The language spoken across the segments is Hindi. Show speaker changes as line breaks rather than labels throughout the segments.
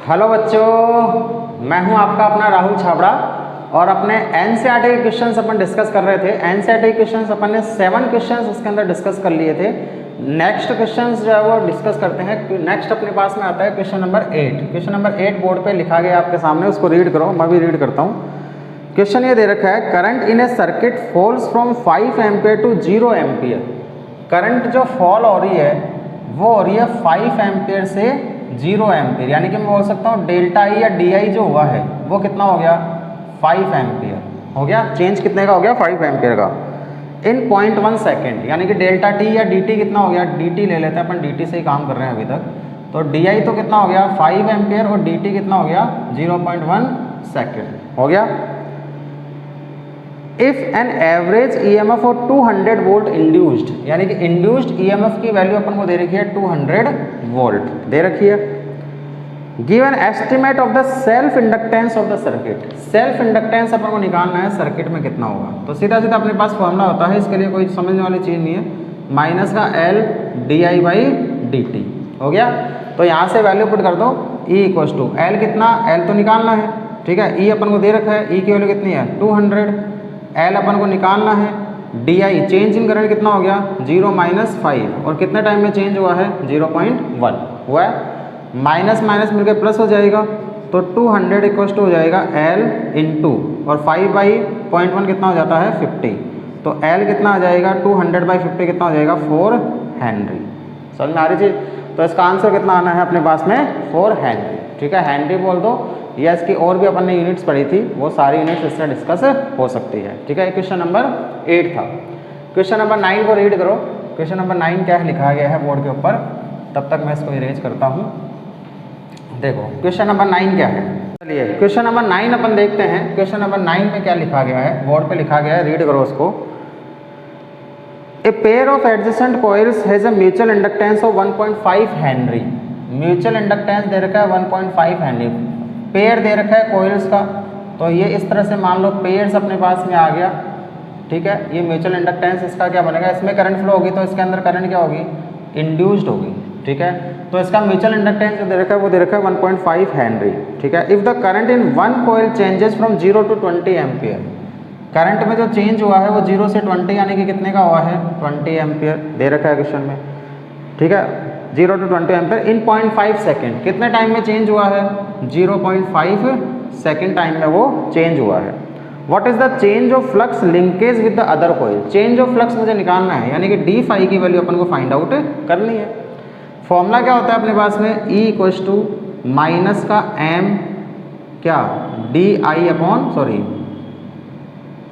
हेलो बच्चों, मैं हूं आपका अपना राहुल छाबड़ा और अपने एनसीईआरटी के क्वेश्चंस अपन डिस्कस कर रहे थे। एनसीईआरटी क्वेश्चंस अपन ने 7 क्वेश्चंस उसके अंदर डिस्कस कर लिए थे। नेक्स्ट क्वेश्चंस जो है वो डिस्कस करते हैं। नेक्स्ट अपने पास में आता है question number 8। Question number 8 board पे लिखा गया आपके सामने, उसको रीड करो, मैं भी रीड करता हूँ। क्वेश्चन ये दे रखा है, current in a circuit falls from 5 ampere to 0 ampere. Current जो फॉल हो रही है वो हो रही है 5 एम्पियर से 0 एम्पियर, यानी कि मैं बोल सकता हूँ डेल्टा ई या डी आई जो हुआ है वो कितना हो गया, 5 एम्पियर हो गया। चेंज कितने का हो गया, 5 एम्पियर का इन 0.1 सेकेंड, यानी कि डेल्टा टी या डी टी कितना हो गया, डी टी ले लेते हैं अपन, डी टी से ही काम कर रहे हैं अभी तक। तो डी आई तो कितना हो गया 5 एम्पियर और डी टी कितना हो गया 0.1 सेकेंड हो गया। इफ एन एवरेज ईएमएफ और 200 वोल्ट इंड्यूस्ड, यानी कि इंड्यूस्ड ईएमएफ की वैल्यू अपन को दे रखी है 200 वोल्ट दे रखी है। Give an estimate of the self inductance of the circuit. Self inductance अपन को निकालना है सर्किट में कितना होगा, तो सीधा सीधा अपने पास फॉर्मूला होता है, इसके लिए कोई समझने वाली चीज़ नहीं है, माइनस का L D I by D T हो गया। तो यहाँ से वैल्यू पुट कर दो, ई इक्वस टू एल कितना, एल तो निकालना है, ठीक है, ई अपन को दे रखा है, ई की वैल्यू कितनी है 200, एल अपन को निकालना है, D I change in current कितना हो गया 0 - 5 और कितने टाइम में चेंज हुआ है 0.1 हुआ है, माइनस माइनस मिलकर प्लस हो जाएगा, तो 200 इक्वस टू हो जाएगा एल इंटू और 5/0.1 कितना हो जाता है 50, तो एल कितना आ जाएगा 200/50 कितना हो जाएगा 4 हेनरी। समझ में आ रही चीज़? तो इसका आंसर कितना आना है अपने पास में 4 हेनरी, ठीक है, हेनरी बोल दो या इसकी और भी अपन ने यूनिट्स पढ़ी थी, वो सारी यूनिट्स इससे डिस्कस हो सकती है, ठीक है। क्वेश्चन नंबर 8 था। क्वेश्चन नंबर 9 को रीड करो। क्वेश्चन नंबर 9 क्या लिखा गया है बोर्ड के ऊपर, तब तक मैं इसको इरेज करता हूँ। देखो क्वेश्चन नंबर 9 क्या है, चलिए क्वेश्चन नंबर 9 अपन देखते हैं। क्वेश्चन नंबर 9 में क्या लिखा गया है, बोर्ड पे लिखा गया है, रीड करो उसको। A pair of adjacent coils has a mutual inductance of 1.5 henry. Mutual inductance दे रखा है 1.5 हेनरी, पेयर दे रखा है कॉइल्स का, तो ये इस तरह से मान लो पेयर्स अपने पास में आ गया, ठीक है। ये म्यूचुअल इंडक्टेंस इसका क्या बनेगा, इसमें करंट फ्लो होगी तो इसके अंदर करंट क्या होगी, इंड्यूस्ड होगी, ठीक है। तो इसका म्यूचुअल इंडक्टेंस जो दे रखा है वो दे रखा है 1.5 हेनरी, ठीक है। If the current in one coil changes from 0 to 20 ampere, current में जो चेंज हुआ है वो 0 से 20 यानी कि कितने का हुआ है 20 एम्पियर दे रखा है क्वेश्चन में, ठीक है। 0 to 20 एम्पियर इन 0.5 सेकेंड, कितने टाइम में चेंज हुआ है 0.5 सेकेंड टाइम में वो चेंज हुआ है। What is the change of flux linkage with the other coil. Change of flux मुझे निकालना है, यानी कि डी फाई की वैल्यू अपन को फाइंड आउट करनी है। फॉर्मूला क्या होता है अपने पास में, ई इक्वस टू माइनस का एम क्या D I upon sorry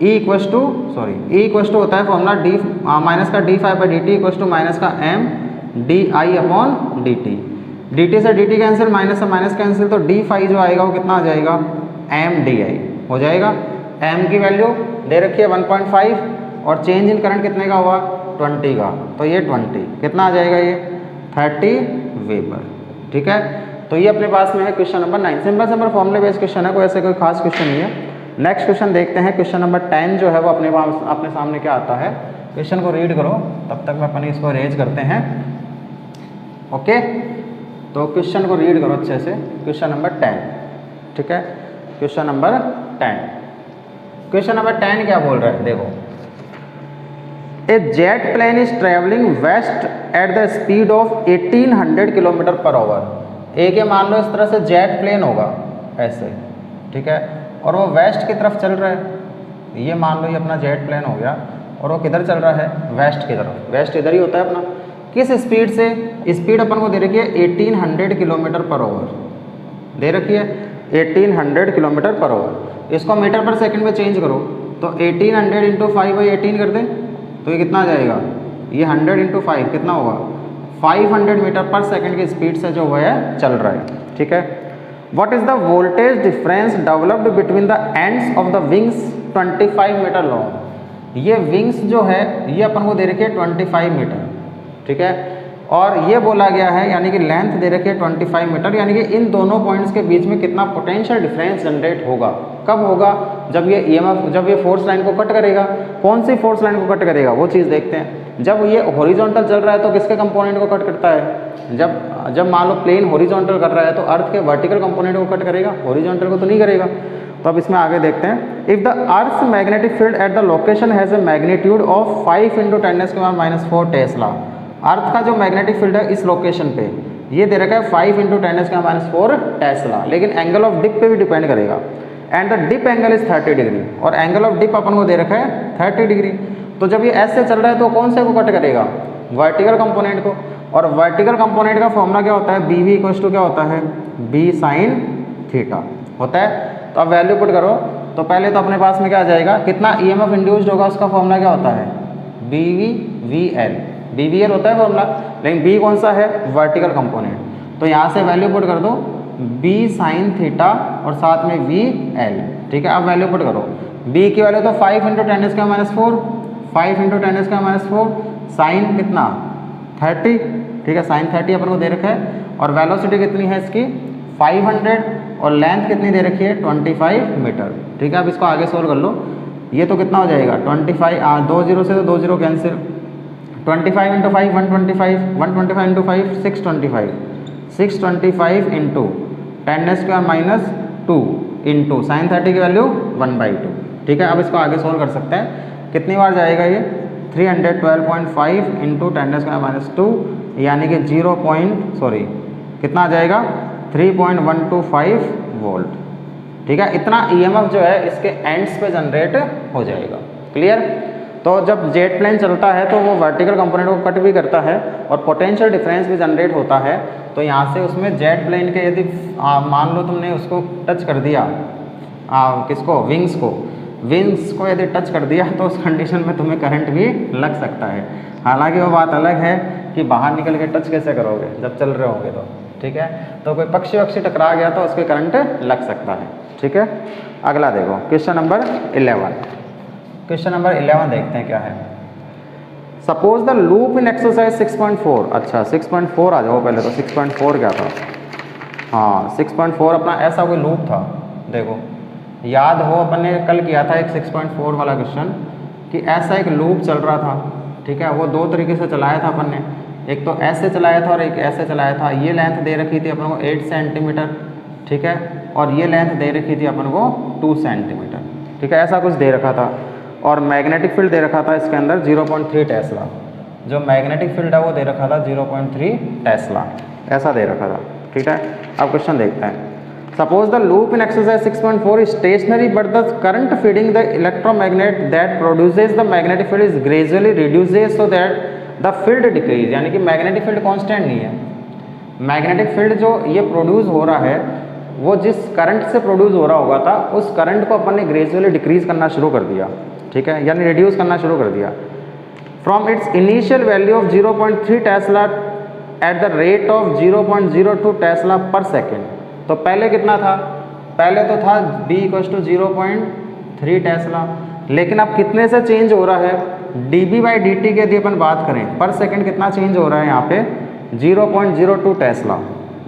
E equals to होता है फॉर्मूला डी माइनस का D phi by D T equals to minus का M D I upon D T. D T से डी टी कैंसिल, माइनस से माइनस कैंसिल, तो डी फाई जो आएगा वो कितना आ जाएगा एम डी आई हो जाएगा। एम की वैल्यू दे रखी है 1.5 और चेंज इन करंट कितने का हुआ 20 का, तो ये 20 कितना आ जाएगा ये 30 वेबर, ठीक है। तो ये अपने पास में है क्वेश्चन नंबर 9। सिंपल सिंपल फॉर्मूले बेस्ड क्वेश्चन है, कोई ऐसे कोई खास क्वेश्चन नहीं है। नेक्स्ट क्वेश्चन देखते हैं। क्वेश्चन नंबर 10 जो है वो अपने सामने क्या आता है, क्वेश्चन को रीड करो, तब तक मैं अपनी इसको अरेंज करते हैं, ओके। तो क्वेश्चन को रीड करो अच्छे से। क्वेश्चन नंबर 10, ठीक है, क्वेश्चन नंबर 10। क्वेश्चन नंबर 10 क्या बोल रहा है, देखो। A jet plane is travelling west at the speed of 1800 kilometre per hour. एक ये मान लो इस तरह से जेट प्लेन होगा ऐसे, ठीक है, और वो वेस्ट की तरफ चल रहा है। ये मान लो ये अपना जेट प्लेन हो गया और वो किधर चल रहा है, वेस्ट की तरफ। वेस्ट इधर ही होता है अपना। किस स्पीड से, स्पीड अपन को दे रखी है 1800 किलोमीटर पर आवर दे रखी है, 1800 किलोमीटर पर आवर। इसको मीटर पर सेकंड में चेंज करो, तो 1800 इंटू 5/18 कर दें, तो ये कितना आ जाएगा, ये 100 इंटू 5 कितना होगा 500 मीटर पर सेकंड की स्पीड से जो है चल रहा है, ठीक है। What is the voltage difference developed between the ends of the wings 25 metre long. ये विंग्स जो है ये अपन को दे रखी है 25 मीटर, ठीक है, और ये बोला गया है यानी कि लेंथ दे रखी है 25 मीटर, यानी कि इन दोनों पॉइंट्स के बीच में कितना पोटेंशियल डिफरेंस जनरेट होगा। कब होगा, जब ये ईएमएफ, जब ये फोर्स लाइन को कट करेगा। कौन सी फोर्स लाइन को कट करेगा वो चीज़ देखते हैं। जब ये हॉरिजॉन्टल चल रहा है तो किसके कंपोनेंट को कट करता है? जब मान लो प्लेन हॉरिजॉन्टल कर रहा है तो अर्थ के वर्टिकल कंपोनेंट को कट करेगा, हॉरिजॉन्टल को तो नहीं करेगा। तो अब इसमें आगे देखते हैं, if the earth magnetic field at the location has a magnitude of 5 × 10⁻⁻⁴ tesla. Earth का जो मैग्नेटिक फील्ड है इस लोकेशन पे ये दे रखा है 5 × 10⁻⁴ टेस्ला, लेकिन एंगल ऑफ डिप पे भी डिपेंड करेगा। And the dip angle is 30 degree, और एंगल ऑफ डिप अपन को दे रखा है 30 डिग्री। तो जब ये ऐसे चल रहा है तो कौन से को कट करेगा? वर्टिकल कंपोनेंट को। और वर्टिकल कंपोनेंट का फॉर्मूला क्या होता है? BV = क्या होता है? B sin थीटा होता है। तो अब वैल्यू पुट करो, तो पहले तो अपने पास में क्या आ जाएगा, कितना EMF इंड्यूस्ड होगा उसका फॉर्मूला क्या होता है? BVL होता है फॉर्मूला, लेकिन B कौन सा है? Vertical component. तो यहाँ से वैल्यू पुट कर दो B sin थीटा और साथ में VL, ठीक है। अब वैल्यू पुट करो, B की वैल्यू तो 5 × 10⁻⁴, 5 × 10⁻⁴, साइन कितना? 30, ठीक है, साइन 30 अपन को दे रखा है। और वेलोसिटी कितनी है इसकी? 500, और लेंथ कितनी दे रखी है? 25 मीटर, ठीक है। अब इसको आगे सोल्व कर लो, ये तो कितना हो जाएगा? 25, 2 0 से तो 2 0 कैंसिल, 25 × 5 125, 125 × 5 625, 625 × 10⁻² इंटू साइन 30 की वैल्यू 1/2, ठीक है। अब इसको आगे सोल्व कर सकते हैं, कितनी बार जाएगा ये? 312.5 × 10⁻², यानी कि कितना आ जाएगा? 3.125 वोल्ट, ठीक है। इतना EMF जो है इसके एंड्स पे जनरेट हो जाएगा। क्लियर? तो जब जेट प्लेन चलता है तो वो वर्टिकल कंपोनेंट को कट भी करता है और पोटेंशियल डिफरेंस भी जनरेट होता है। तो यहाँ से उसमें जेट प्लेन के यदि मान लो तुमने उसको टच कर दिया, किसको? विंग्स को यदि टच कर दिया तो उस कंडीशन में तुम्हें करंट भी लग सकता है। हालांकि वो बात अलग है कि बाहर निकल के टच कैसे करोगे जब चल रहे होंगे तो, ठीक है। तो कोई पक्षी वक्षी टकरा गया तो उसके करंट लग सकता है, ठीक है। अगला देखो क्वेश्चन नंबर 11। क्वेश्चन नंबर 11 देखते हैं क्या है। Suppose the loop in exercise 6.4। अच्छा 6.4 आ जाओ पहले, तो 6.4 क्या था? हाँ 6.4 अपना ऐसा कोई लूप था, देखो याद हो अपन ने कल किया था एक 6.4 वाला क्वेश्चन, कि ऐसा एक लूप चल रहा था, ठीक है। वो दो तरीके से चलाया था अपन ने, एक तो ऐसे चलाया था और एक ऐसे चलाया था। ये लेंथ दे रखी थी अपन को 8 सेंटीमीटर, ठीक है, और ये लेंथ दे रखी थी अपन को 2 सेंटीमीटर, ठीक है। ऐसा कुछ दे रखा था और मैग्नेटिक फील्ड दे रखा था इसके अंदर 0.3 टेस्ला। जो मैग्नेटिक फील्ड है वो दे रखा था 0.3 टेस्ला, ऐसा दे रखा था, ठीक है। अब क्वेश्चन देखते हैं। Suppose the loop in exercise 6.4 is stationary but the current feeding the electromagnet that produces the magnetic field is gradually reduces so that the field decrease. यानी कि मैग्नेटिक फील्ड कांस्टेंट नहीं है। मैग्नेटिक फील्ड जो ये प्रोड्यूस हो रहा है वो जिस करंट से प्रोड्यूस हो रहा होगा था उस करंट को अपन ने ग्रेजुअली डिक्रीज करना शुरू कर दिया, ठीक है, यानी रिड्यूस करना शुरू कर दिया। From its initial value of 0.3 Tesla eight the rate of 0.02 Tesla पर सेकेंड। तो पहले कितना था? पहले तो था B = 0.3 टेस्ला, लेकिन अब कितने से चेंज हो रहा है? dB/dt की यदि अपन बात करें पर सेकंड कितना चेंज हो रहा है यहाँ पे? 0.02 टेस्ला,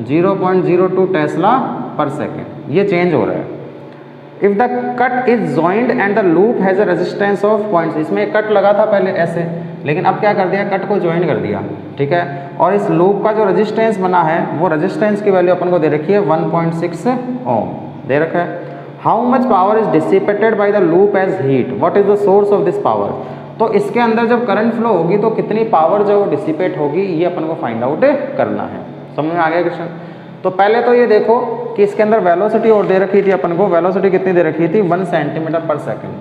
0.02 टेस्ला पर सेकेंड ये चेंज हो रहा है। If the cut is joined and the loop has a resistance of points. इसमें कट लगा था पहले ऐसे, लेकिन अब क्या कर दिया? कट को ज्वाइन कर दिया, ठीक है। और इस लूप का जो रेजिस्टेंस बना है वो रेजिस्टेंस की वैल्यू अपन को दे रखी है 1.6 ओम दे रखा है। How much power is dissipated by the loop as heat, what is the source of this power. तो इसके अंदर जब करंट फ्लो होगी तो कितनी पावर जो डिसिपेट होगी ये अपन को फाइंड आउट करना है। समझ में आ गया क्वेश्चन? तो पहले तो ये देखो कि इसके अंदर वेलोसिटी और दे रखी थी अपन को, वेलोसिटी कितनी दे रखी थी? 1 सेंटीमीटर पर सेकेंड।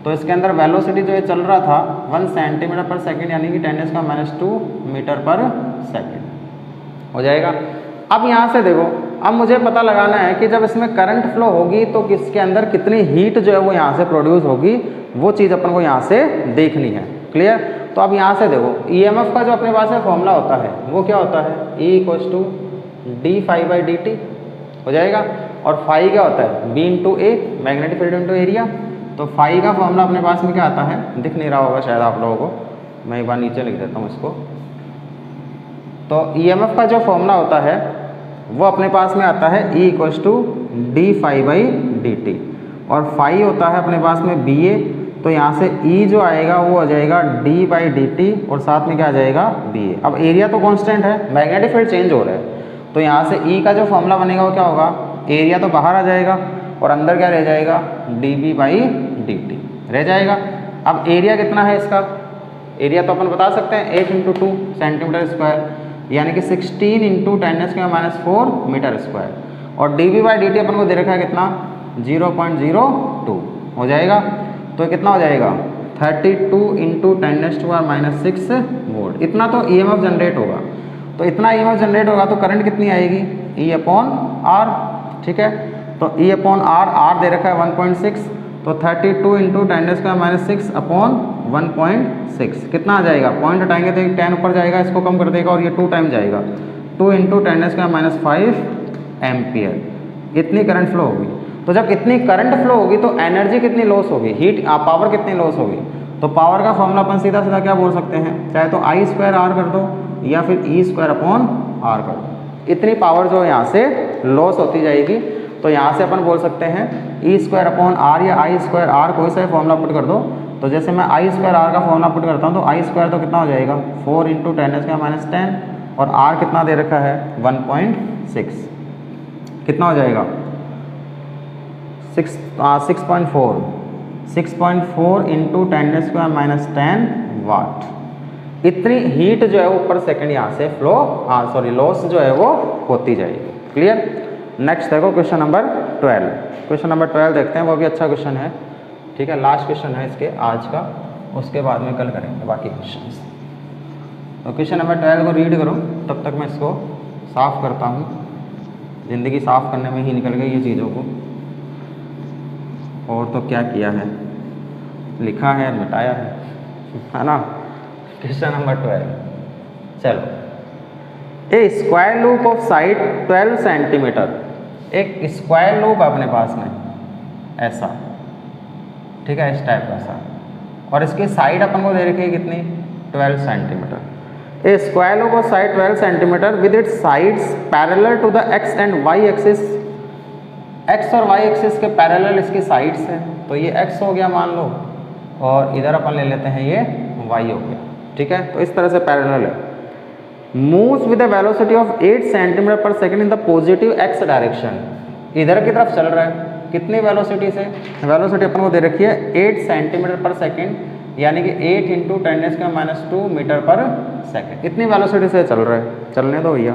तो इसके अंदर वेलोसिटी जो ये चल रहा था 1 सेंटीमीटर पर सेकेंड, यानी कि 10⁻² मीटर पर सेकेंड हो जाएगा। अब यहाँ से देखो, अब मुझे पता लगाना है कि जब इसमें करंट फ्लो होगी तो किसके अंदर कितनी हीट जो है वो यहाँ से प्रोड्यूस होगी, वो चीज़ अपन को यहाँ से देखनी है। क्लियर? तो अब यहाँ से देखो EMF का जो अपने पास है फॉर्मूला होता है वो क्या होता है? E = d∅/dt हो जाएगा। और फाई क्या होता है? B × A, magnetic field × area. तो फाई का फॉर्मूला अपने पास में क्या आता है? दिख नहीं रहा होगा शायद आप लोगों को, मैं एक बार नीचे लिख देता हूँ इसको। तो EMF का जो फॉर्मूला होता है वो अपने पास में आता है E = d∅/dt, और फाई होता है अपने पास में BA। तो यहाँ से E जो आएगा वो आ जाएगा d/dt और साथ में क्या आ जाएगा BA। अब एरिया तो कांस्टेंट है, मैग्नेटिक फील्ड चेंज हो रहा है, तो यहाँ से E का जो फॉर्मूला बनेगा वो क्या होगा, एरिया तो बाहर आ जाएगा और अंदर क्या रह जाएगा, dB/dt रह जाएगा। अब एरिया कितना है इसका, एरिया तो अपन बता सकते हैं 8 × 2 सेंटीमीटर स्क्वायर, यानी कि 16 × 10⁻⁴ मीटर स्क्वायर, और dB/dt अपन को दे रखा है कितना, 0.02 हो जाएगा। तो कितना हो जाएगा, 32 × 10⁻⁻⁶ वोल्ट। इतना तो EMF जनरेट होगा, तो इतना EMF जनरेट होगा तो करंट कितनी आएगी, E/R। ठीक है, तो E/R, R दे रखा है 1.6, तो 32 × 10⁻⁶ अपॉन 1.6 कितना आ जाएगा, पॉइंट हटाएंगे तो 10 ऊपर जाएगा, इसको कम कर देगा और ये 2 टाइम जाएगा, 2 × 10⁻⁵ एम्पियर। इतनी करंट फ्लो होगी। तो जब इतनी करंट फ्लो होगी तो एनर्जी कितनी लॉस होगी, हीट पावर कितनी लॉस होगी। तो पावर का फॉर्मूला अपन सीधा सीधा क्या बोल सकते हैं, चाहे तो I² R कर दो या फिर E² अपॉन R कर दो। इतनी पावर जो यहाँ से लॉस होती जाएगी, तो यहाँ से अपन बोल सकते हैं E² अपॉन R या I² R, कोई सा फॉर्मूला पुट कर दो। तो जैसे मैं I² R का फॉर्मूला पुट करता हूँ तो I² तो कितना हो जाएगा 4 × 10⁻⁻10 और R कितना दे रखा है 1.6, कितना हो जाएगा 6.4 × 10⁻⁻10 वाट। इतनी हीट जो है वो पर सेकंड यहाँ से फ्लो लॉस जो है वो होती जाएगी। क्लियर। नेक्स्ट देखो क्वेश्चन नंबर 12। क्वेश्चन नंबर 12 देखते हैं, वो भी अच्छा क्वेश्चन है। ठीक है, लास्ट क्वेश्चन है इसके आज का, उसके बाद में कल करेंगे बाकी क्वेश्चंस। तो क्वेश्चन नंबर 12 को रीड करो, तब तक मैं इसको साफ करता हूँ। ज़िंदगी साफ करने में ही निकल गई ये चीज़ों को, और तो क्या किया है, लिखा है, मिटाया है ना। क्वेश्चन नंबर 12, चलो। A square loop of side 12 centimetre, एक स्क्वायर लूप अपने पास में ऐसा, ठीक है, इस टाइप का सा, और इसकी साइड अपन को दे रखी है कितनी 12 centimetre. A square loop of side 12 centimetre with its sides parallel to the X and Y axis, X और वाई एक्सिस के पैरेलल इसकी साइड्स हैं। तो ये एक्स हो गया मान लो, और इधर अपन ले लेते हैं ये वाई हो गया। ठीक है, तो इस तरह से पैरेलल है। Moves with the velocity of 8 centimetre per second in the positive X direction, इधर की तरफ चल रहा है। कितनी वेलोसिटी से, वेलोसिटी अपन को दे रखी है 8 सेंटीमीटर पर सेकंड, यानी कि 8 × 10⁻² मीटर पर सेकंड। इतनी वेलोसिटी से चल रहा है, चलने दो भैया।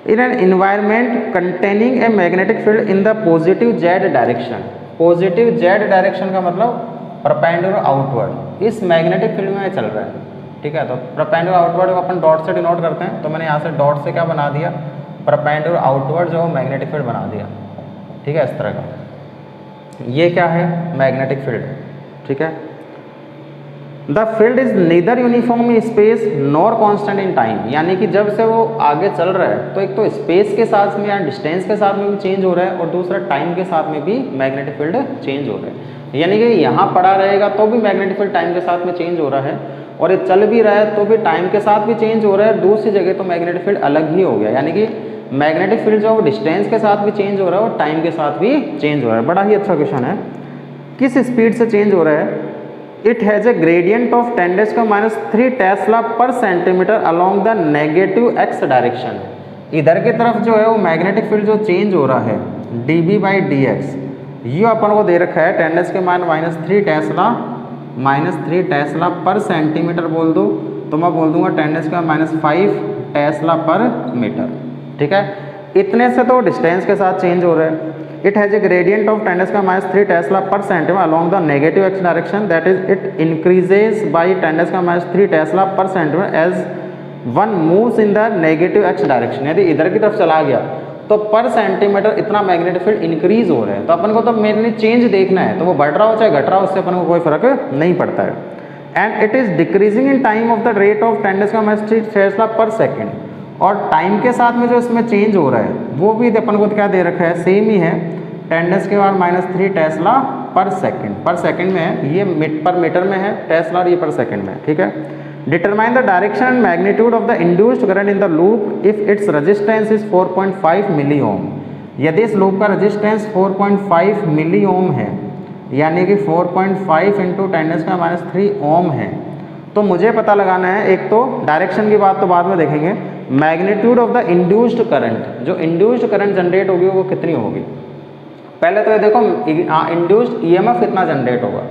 In an environment containing a magnetic field in the positive Z direction, positive Z direction का मतलब परपेंडिकुलर आउटवर्ड, इस मैग्नेटिक फील्ड में चल रहा है। ठीक है, तो परपेंडिकुलर आउटवर्ड को अपन डॉट से डिनोट करते हैं, तो मैंने यहाँ से डॉट से क्या बना दिया, परपेंडिकुलर आउटवर्ड जो मैग्नेटिक फील्ड बना दिया। ठीक है, इस तरह का ये क्या है, मैग्नेटिक फील्ड। ठीक है, the field is neither uniform in space nor constant in time, यानी कि जब से वो आगे चल रहा है तो एक तो स्पेस के साथ में या डिस्टेंस के साथ में भी चेंज हो रहा है, और दूसरा टाइम के साथ में भी मैग्नेटिक फील्ड चेंज हो रहा है। यानी कि यहाँ पड़ा रहेगा तो भी मैग्नेटिक फील्ड टाइम के साथ में चेंज हो रहा है, और ये चल भी रहा है तो भी टाइम के साथ भी चेंज हो रहा है। दूसरी जगह तो मैग्नेटिक फील्ड अलग ही हो गया, यानी कि मैग्नेटिक फील्ड जो है वो डिस्टेंस के साथ भी चेंज हो रहा है और टाइम के साथ भी चेंज हो रहा है। बड़ा ही अच्छा क्वेश्चन है। किस स्पीड से चेंज हो रहा है, it has a gradient of 10⁻³ tesla per centimetre along the negative X direction. इधर की तरफ जो है वो मैग्नेटिक फील्ड जो चेंज हो रहा है dB/dx, ये अपन को दे रखा है 10⁻³ टेस्ला, -3 टेस्ला पर सेंटीमीटर बोल दो, तो मैं बोल दूंगा 10⁻⁵ टेस्ला पर मीटर। ठीक है, इतने से तो डिस्टेंस के साथ चेंज हो रहा है। It has a gradient of 10⁻³ tesla per centimetre along the negative X direction, that is it increases by 10⁻³ tesla per centimetre as one moves in the negative X direction. यदि इधर की तरफ चला गया तो पर सेंटीमीटर इतना मैग्नेटिक फील्ड इंक्रीज हो रहा है, तो अपन को तो मेनली चेंज देखना है, तो वो बढ़ रहा हो चाहे घट रहा हो, उससे अपन को कोई फर्क नहीं पड़ता है। And it is decreasing in time of the rate of 10⁻³ tesla पर सेकेंड, और टाइम के साथ में जो इसमें चेंज हो रहा है वो भी अपन को क्या दे रखा है, सेम ही है, 10⁻³ टेस्ला पर सेकेंड में है। ये पर मीटर में है टेस्ला, और ये पर सेकेंड में। ठीक है, determine the direction and magnitude of the induced current in the loop if its resistance is 4.5 मिली ओम। यदि इस लूप का रेजिस्टेंस 4.5 मिली ओम है, यानी कि 4.5 इंटू 10⁻³ ओम है। तो मुझे पता लगाना है, एक तो डायरेक्शन की बात तो बाद में देखेंगे, magnitude of the induced current, जो इंड्यूस्ड करंट जनरेट होगी वो कितनी होगी। पहले तो ये देखो इंड्यूस्ड ईएमएफ कितना जनरेट होगा।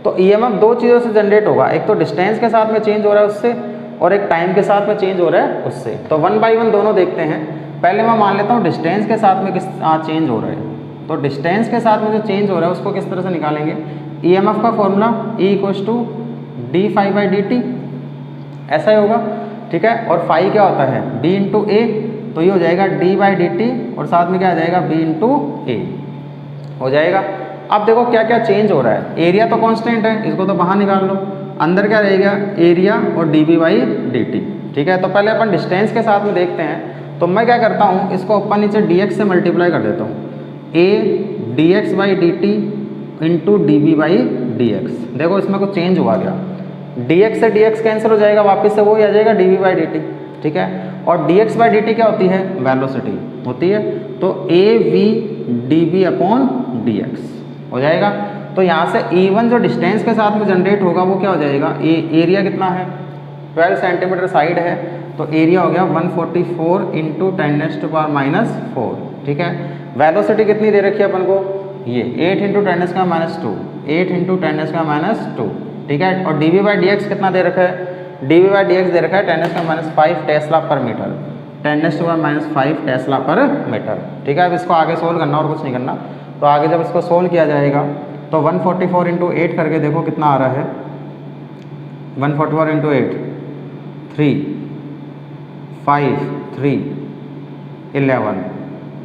तो ईएमएफ दो चीज़ों से जनरेट होगा, एक तो डिस्टेंस के साथ में चेंज हो रहा है उससे, और एक टाइम के साथ में चेंज हो रहा है उससे। तो 1 बाई 1 दोनों देखते हैं। पहले मैं मान लेता हूँ डिस्टेंस के साथ में किस चेंज हो रहा है। तो डिस्टेंस के साथ में जो चेंज हो रहा है उसको किस तरह से निकालेंगे, ईएमएफ का फॉर्मूला E = d∅dt, ऐसा ही होगा, ठीक है। और फाई क्या होता है, B × A, तो ये हो जाएगा d/dt और साथ में क्या आ जाएगा B × A हो जाएगा। अब देखो क्या क्या चेंज हो रहा है, एरिया तो कांस्टेंट है, इसको तो बाहर निकाल लो, अंदर क्या रहेगा एरिया और dB/dt, ठीक है। तो पहले अपन डिस्टेंस के साथ में देखते हैं। तो मैं क्या करता हूँ, इसको ऊपर नीचे dx से मल्टीप्लाई कर देता हूँ, a dx/dt इंटू dB/dx। देखो इसमें कुछ चेंज हुआ क्या, dx से dx कैंसिल हो जाएगा, वापस से वो ही आ जाएगा dB/dt, ठीक है। और dx/dt क्या होती है, वेलोसिटी होती है, तो av dB/dx हो जाएगा। तो यहाँ से E1 जो डिस्टेंस के साथ में जनरेट होगा वो क्या हो जाएगा, एरिया कितना है 12 सेंटीमीटर साइड है, तो एरिया हो गया 144 इंटू 10⁻⁴, ठीक है। वेलोसिटी कितनी दे रखी है अपन को, ये 8 इंटू 10⁻², 8 इंटू 10⁻², ठीक है। और dB/dx कितना दे रखा है, dB/dx दे रखा है 10⁻5 टेस्ला पर मीटर, 10⁻5 टेस्ला पर मीटर, ठीक है। अब इसको आगे सोल्व करना और कुछ नहीं करना। तो आगे जब इसको सोल्व किया जाएगा तो 144 इंटू 8 करके देखो कितना आ रहा है, 144 इंटू 8 3 5 3 11,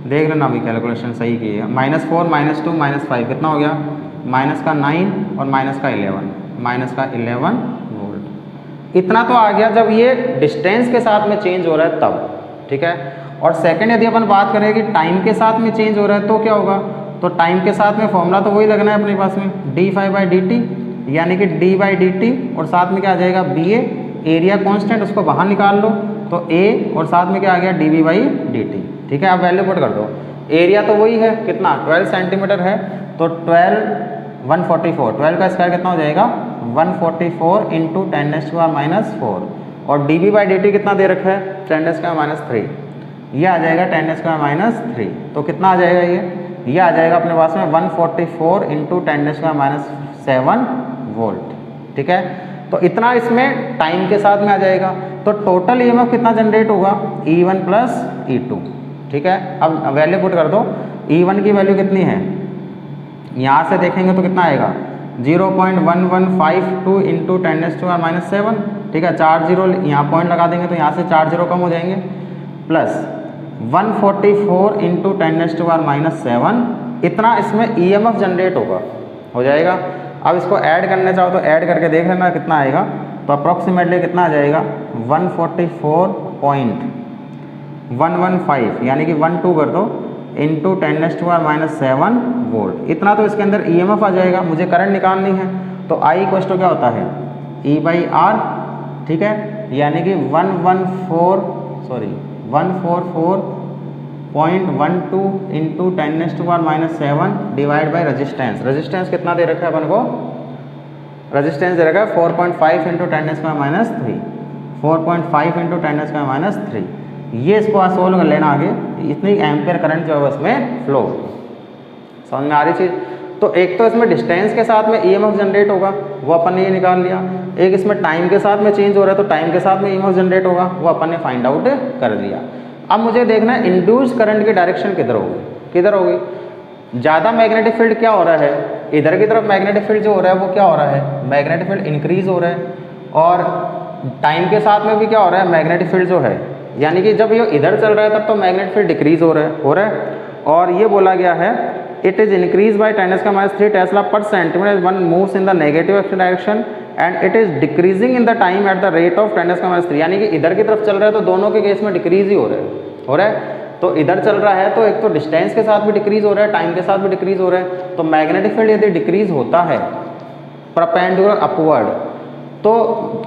देख लेना अभी कैलकुलेशन सही की है। -4 -2 -5 कितना हो गया, माइनस का 9 और माइनस का 11 वोल्ट। इतना तो आ गया जब ये डिस्टेंस के साथ में चेंज हो रहा है तब, ठीक है। और सेकंड यदि अपन बात करें कि टाइम के साथ में चेंज हो रहा है तो क्या होगा, तो टाइम के साथ में फॉर्मूला तो वही लगना है अपने पास में, d∅/dt, यानी कि d/dt और साथ में क्या आ जाएगा BA, एरिया कांस्टेंट उसको बाहर निकाल लो, तो A और साथ में क्या आ गया dB/dt, ठीक है। अब वैल्यू पुट कर दो, एरिया तो वही है कितना 12 सेंटीमीटर है, तो 144 का स्क्वायर कितना हो जाएगा 144 इंटू 10⁻⁴, और dB/dt कितना दे रखा है 10⁻⁻3, ये आ जाएगा 10⁻⁻3, तो कितना आ जाएगा ये आ जाएगा अपने पास में 144 इंटू 10⁻⁷ वोल्ट, ठीक है। तो इतना इसमें टाइम के साथ में आ जाएगा। तो टोटल ईएमएफ कितना जनरेट होगा, E1 प्लस E2, ठीक है। अब वैल्यू पुट कर दो, E1 की वैल्यू कितनी है, यहाँ से देखेंगे तो कितना आएगा 0.1152 इंटू 10⁻⁷, ठीक है। 4 जीरो यहाँ पॉइंट लगा देंगे तो यहाँ से 4 जीरो कम हो जाएंगे, प्लस 144 इंटू 10⁻⁷, इतना इसमें ईएमएफ जनरेट होगा, हो जाएगा। अब इसको ऐड करना चाहो तो ऐड करके देख लेना कितना आएगा, तो अप्रॉक्सीमेटली कितना आ जाएगा 144.115, यानी कि 12 कर दो इंटू 10⁻⁷ वोल्ट। इतना तो इसके अंदर ईएमएफ आ जाएगा, मुझे करंट निकालनी है, तो I = क्या होता है E/R, ठीक है। यानी कि 144.12 into 10⁻⁷ divide by resistance. Resistance कितना दे रखा है अपन को, रेजिस्टेंस दे रखा है 4.5 इंटू 10⁻⁻3, 4.5 इंटू 10⁻⁻3। ये इसको सोल्व कर लेना आगे, इतनी एम्पेयर करंट जो है उसमें फ्लो, समझ में आ रही चीज़। तो एक तो इसमें डिस्टेंस के साथ में ईएमएफ जनरेट होगा, वो अपन ने ये निकाल लिया। एक इसमें टाइम के साथ में चेंज हो रहा है, तो टाइम के साथ में ईएमएफ जनरेट होगा, वो अपन ने फाइंड आउट कर दिया। अब मुझे देखना है इंड्यूस्ड करंट की डायरेक्शन किधर होगी, किधर होगी। ज़्यादा मैग्नेटिक फील्ड क्या हो रहा है, इधर की तरफ मैग्नेटिक फील्ड जो हो रहा है वो क्या हो रहा है, मैग्नेटिक फील्ड इंक्रीज हो रहा है, और टाइम के साथ में भी क्या हो रहा है, मैग्नेटिक फील्ड जो है, यानी कि जब ये इधर चल रहा है तब तो मैग्नेटिक फील्ड डिक्रीज हो रहा है। और ये बोला गया है it is increase by 10⁻³ tesla per centimetre one moves in the negative direction and it is decreasing in the time at the rate of 10⁻³, यानी कि इधर की तरफ चल रहा है तो दोनों के केस में डिक्रीज ही हो रहा है। तो इधर चल रहा है तो एक तो डिस्टेंस के साथ भी डिक्रीज हो रहा है, टाइम के साथ भी डिक्रीज हो रहा है। तो मैग्नेटिक फील्ड यदि डिक्रीज होता है परपेंडिकुलर अपवर्ड, तो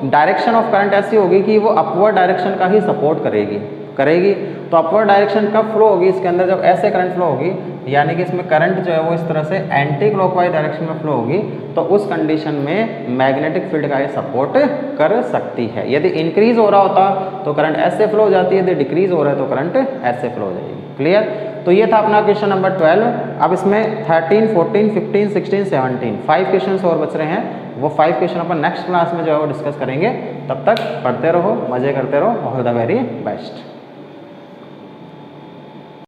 डायरेक्शन ऑफ करंट ऐसी होगी कि वो अपवर्ड डायरेक्शन का ही सपोर्ट करेगी। तो अपवर्ड डायरेक्शन कब फ्लो होगी इसके अंदर, जब ऐसे करंट फ्लो होगी यानी कि इसमें करंट जो है वो इस तरह से एंटी क्लॉकवाइज डायरेक्शन में फ्लो होगी, तो उस कंडीशन में मैग्नेटिक फील्ड का ये सपोर्ट कर सकती है। यदि इंक्रीज हो रहा होता तो करंट ऐसे फ्लो हो जाती है, यदि डिक्रीज हो रहा है तो करंट ऐसे फ्लो हो जाएगी। क्लियर? तो ये था अपना क्वेश्चन नंबर 12। अब इसमें 13, 14, 15, 16, 17 5 क्वेश्चन और बच रहे हैं। वो 5 क्वेश्चन अपन नेक्स्ट क्लास में जो है वो डिस्कस करेंगे। तब तक पढ़ते रहो, मजे करते रहो। All the very best.